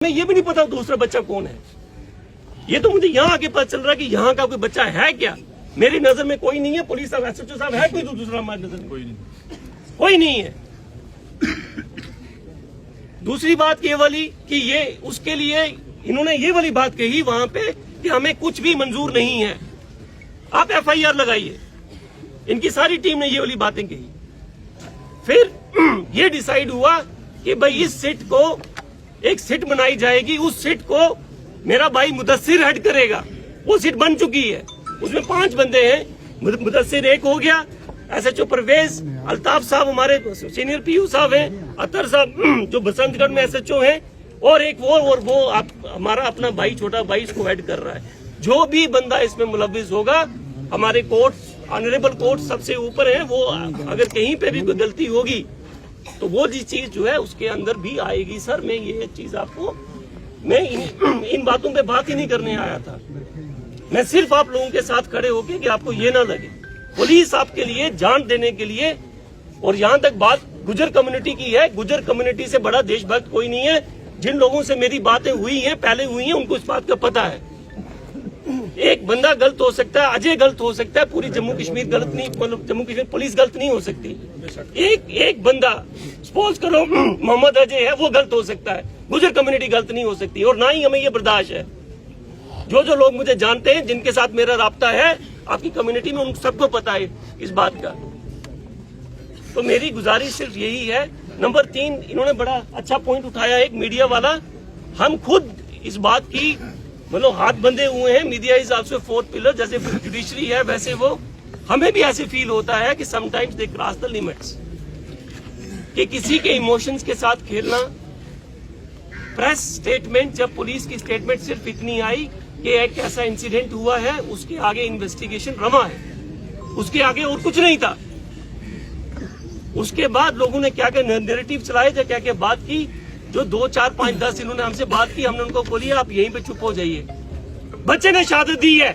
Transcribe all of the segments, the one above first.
मैं ये भी नहीं पता दूसरा बच्चा कौन है। ये तो मुझे यहाँ आके पता चल रहा है कि यहाँ का कोई बच्चा है क्या। मेरी नजर में कोई नहीं है। पुलिस साहब, एसएचओ साहब, है कोई तो दूसरा हमारी नजर में? कोई नहीं है। दूसरी बात ये वाली कि ये उसके लिए इन्होंने ये वाली बात कही वहां पे कि हमें कुछ भी मंजूर नहीं है। आप एफआईआर लगाइए। इनकी सारी टीम ने ये वाली बातें कही। फिर ये डिसाइड हुआ कि भाई इस सीट को एक सीट बनाई जाएगी, उस सीट को मेरा भाई मुदस्सिर हेड करेगा। वो सीट बन चुकी है, उसमें 5 बंदे हैं। मुदस्सिर एक हो गया, एसएचओ परवेज, अल्ताफ साहब हमारे सीनियर पीयू साहब हैं, अतर साहब जो बसंतगढ़ में एसएचओ हैं, और एक वो हमारा अपना भाई, छोटा भाई इसको हेड कर रहा है। जो भी बंदा इसमें मुलविस होगा, हमारे कोर्ट, ऑनरेबल कोर्ट सबसे ऊपर है, वो अगर कहीं पे भी कोई गलती होगी तो वो जी चीज जो है उसके अंदर भी आएगी। सर मैं ये चीज आपको, मैं इन बातों पे बात ही नहीं करने आया था। मैं सिर्फ आप लोगों के साथ खड़े होके कि आपको ये ना लगे पुलिस आपके लिए जान देने के लिए। और यहाँ तक बात गुजर कम्युनिटी की है, गुजर कम्युनिटी से बड़ा देशभक्त कोई नहीं है। जिन लोगों से मेरी बातें हुई हैं, पहले हुई हैं, उनको इस बात का पता है। एक बंदा गलत हो सकता है, अजय गलत हो सकता है, पूरी जम्मू कश्मीर गलत नहीं, मतलब जम्मू कश्मीर पुलिस गलत नहीं हो सकती। एक बंदा सपोज करो मोहम्मद अजय है, वो गलत हो सकता है, गुजर कम्युनिटी गलत नहीं हो सकती। और ना ही हमें ये बर्दाश्त है। जो लोग मुझे जानते हैं, जिनके साथ मेरा राब्ता है आपकी कम्युनिटी में, उन सबको पता है इस बात का। तो मेरी गुजारिश सिर्फ यही है। नंबर 3, इन्होंने बड़ा अच्छा पॉइंट उठाया एक मीडिया वाला। हम खुद इस बात की मतलब हाथ बंधे हुए हैं। Media is also 4th pillar, जैसे जुडिशरी है वैसे वो हमें भी ऐसे फील होता है कि sometimes they cross the limits, कि किसी के इमोशंस के साथ खेलना। प्रेस स्टेटमेंट, जब पुलिस की स्टेटमेंट सिर्फ इतनी आई कि एक ऐसा इंसिडेंट हुआ है, उसके आगे इन्वेस्टिगेशन रमा है, उसके आगे और कुछ नहीं था। उसके बाद लोगों ने क्या क्या नैरेटिव चलाए, क्या क्या बात की, जो 2, 4, 5, 10 इन्होंने हमसे बात की, हमने उनको बोली आप यहीं पे चुप हो जाइए। बच्चे ने शहादत दी है,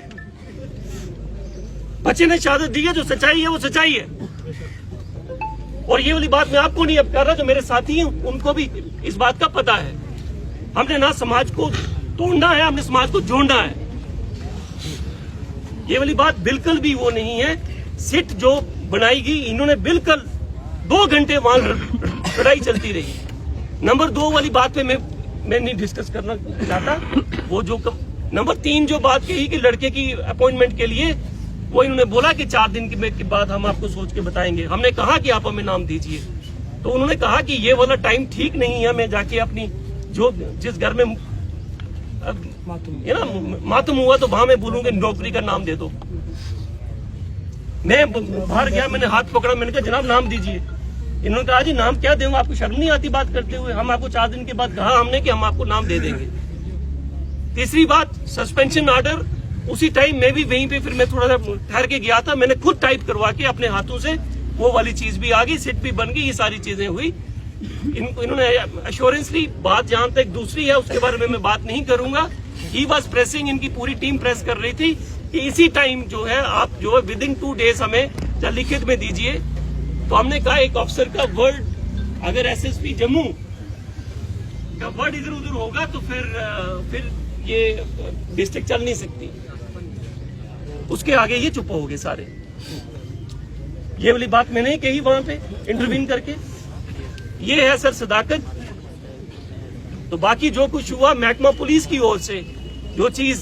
बच्चे ने शहादत दी है, जो सच्चाई है वो सच्चाई है। और ये वाली बात मैं आपको नहीं अब कर रहा, जो मेरे साथी हैं उनको भी इस बात का पता है। हमने ना समाज को तोड़ना है, हमने समाज को जोड़ना है। ये वाली बात बिल्कुल भी वो नहीं है। सिट जो बनाई गई, इन्होंने बिल्कुल 2 घंटे वहां लड़ाई चलती रही। नंबर 2 वाली बात पे मैं नहीं डिस्कस करना चाहता। वो जो नंबर 3 जो बात कही कि लड़के की अपॉइंटमेंट के लिए, वो इन्होंने बोला कि 4 दिन के बाद हम आपको सोच के बताएंगे। हमने कहा कि आप हमें नाम दीजिए, तो उन्होंने कहा कि ये वाला टाइम ठीक नहीं है। मैं जाके अपनी जिस घर में मातम हुआ तो वहां मैं बोलूंगा नौकरी का नाम दे दो। मैं बाहर गया, मैंने हाथ पकड़ा, मैंने कहा जनाब नाम दीजिए। इन्होंने कहा जी नाम क्या दूं, आपको शर्म नहीं आती बात करते हुए? हम आपको 4 दिन के बाद कहा हमने कि हम आपको नाम दे देंगे। तीसरी बात, सस्पेंशन ऑर्डर। उसी टाइम मैं भी वहीं पे, फिर मैं थोड़ा सा ठहर के गया था, मैंने खुद टाइप करवा के अपने हाथों से वो वाली चीज भी आ गई, सिट भी बन गई, ये सारी चीजें हुई। इन्होंने अश्योरेंसली बात जहां तक दूसरी है उसके बारे में मैं बात नहीं करूंगा। ही वॉज प्रेसिंग, इनकी पूरी टीम प्रेस कर रही थी कि इसी टाइम जो है आप जो है विद इन 2 डेज हमें लिखित में दीजिए। तो हमने कहा एक ऑफिसर का वर्ड, अगर एसएसपी जम्मू का वर्ड इधर उधर होगा तो फिर ये डिस्ट्रिक्ट चल नहीं सकती। उसके आगे ये चुप हो गए सारे। ये वाली बात मैंने ही कही वहां पे इंटरवीन करके। ये है सर सदाकत। तो बाकी जो कुछ हुआ महकमा पुलिस की ओर से, जो चीज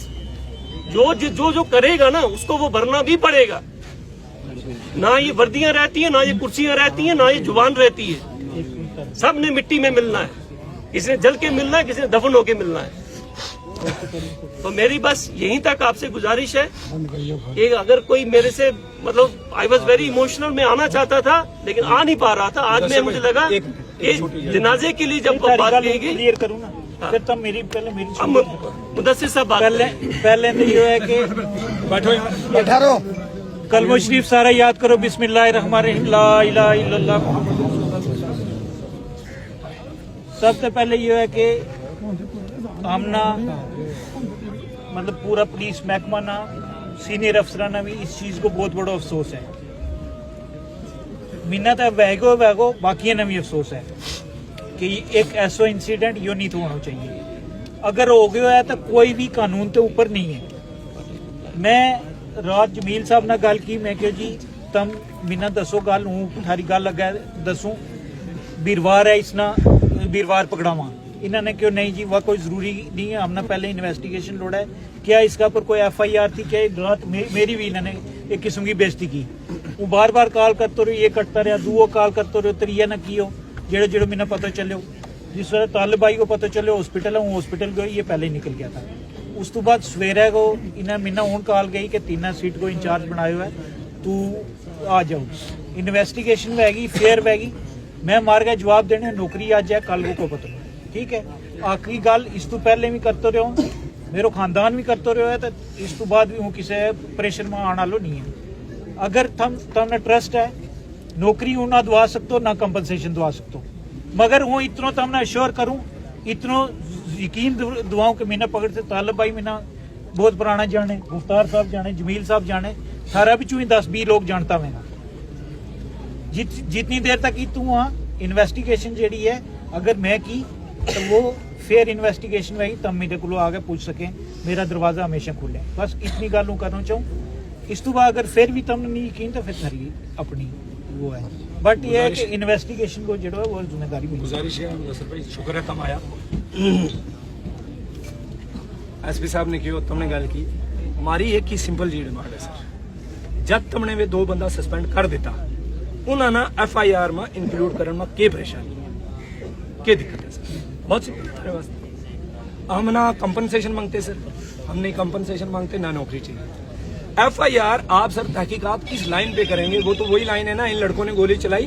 जो करेगा ना उसको वो भरना भी पड़ेगा। ना ये वर्दियां रहती है, ना ये कुर्सियां रहती है, ना ये जुबान रहती है। सब ने मिट्टी में मिलना है, किसी ने जल के मिलना है, किसी ने दफन होके मिलना है। तो मेरी बस यहीं तक आपसे गुजारिश है कि अगर कोई मेरे से, मतलब आई वॉज वेरी इमोशनल, मैं आना चाहता था लेकिन आ नहीं पा रहा था। आज में मुझे लगा जनाजे के लिए जब बात कही गई, क्लियर करूँ ना, फिर तब मेरी मुदस्सिर साहब पहले तो ये है कि बैठो, कलमा शरीफ सारा याद करो, बिस्मिल्लाहिर्रहमानिर्रहीम, ला इलाहा इल्लल्लाह। सबसे पहले ये है कि हमना मतलब पूरा पुलिस महकमा ना, सीनियर अफसराना भी इस चीज को बहुत बड़ा अफसोस है। मिन्नत है वैगो बाकी ने भी अफसोस है कि एक ऐसा इंसिडेंट यो नहीं तो होना चाहिए। अगर हो गया है तो कोई भी कानून के ऊपर नहीं है। मैं रात जमील साहब ने गल की, मैं कहा जी तुम मिना दसो गल, हूँ थारी गल लगा दसूं, वीरवार है इसना वीरवार पकड़ावा। इन्होंने क्यों नहीं जी, वह कोई जरूरी नहीं है, हमने पहले इन्वेस्टिगेशन लोड़ा है, क्या इसका पर कोई FIR थी, क्या रात मेरी भी इन्होंने एक किस्म की बेइज्जती की। वो बार बार कॉल करते रहो, ये कटता रहा, दूओ कॉल करते रहो, त्रिया न की जेड़े जेड़े मैंने पता चलो। जिस तरह तालिब भाई को पता चले हॉस्पिटल है, हॉस्पिटल गई, ये पहले ही निकल गया था। उस तो बाद सवेरे को इन्हें मैंने हूँ कॉल गई कि 3 सीट को इंचार्ज बनाया हुआ है, तू आ जाओ, इन्वेस्टिगेशन वैगी फेयर वैगी। मैं मार गया जवाब देने, नौकरी आज है कल को पता नहीं, ठीक है। आखिरी गल इस तो पहले भी करते रहो, मेरो खानदान भी करते रहो है, तो इस तो बाद भी हूँ किसी प्रेशर में आने वालों नहीं है। अगर तुमने ट्रस्ट है, नौकरी हूँ ना दवा सकते हो ना कंपनसेशन दवा सकते हो, मगर हूँ इतनो तुमने अश्योर करूँ, इतनो यकीन दुआओं के मैंने पकड़ से तालिब भाई मैंने बहुत पुराना जाने, मुख्तार साहब जाने, जमील साहब जाने, सारा भी चूँ 10-20 लोग जानता मैं। जितनी देर तक की तू वहाँ इन्वेस्टिगेशन जी है, अगर मैं की तो वो फेयर इन्वेस्टिगेशन रही, तब मेरे को आगे पूछ सकें, मेरा दरवाजा हमेशा खुले। बस इतनी गल हूँ करना चाहूँ। इस तो बाद अगर फिर भी तुमने नहीं यकीन तो फिर थारी अपनी वो है, बट ये है कि इन्वेस्टिगेशन को जो है वो जिम्मेदारी मिली। गुजारिश है मुदस्सिर भाई, शुक्र है तुम आया। SP साहब ने क्यों तुमने गल की, हमारी एक ही सिंपल जी डिमांड है सर, जब तुमने वे 2 बंदा सस्पेंड कर दिता, उन्होंने FIR में इंक्लूड करने में क्या परेशानी है, क्या दिक्कत है सर? बहुत सिंपल, हम ना कंपनसेशन मांगते सर, हम नहीं कंपनसेशन मांगते ना नौकरी चाहिए। FIR आप सर तहकीकात किस लाइन पे करेंगे, वो तो वही लाइन है ना, इन लड़कों ने गोली चलाई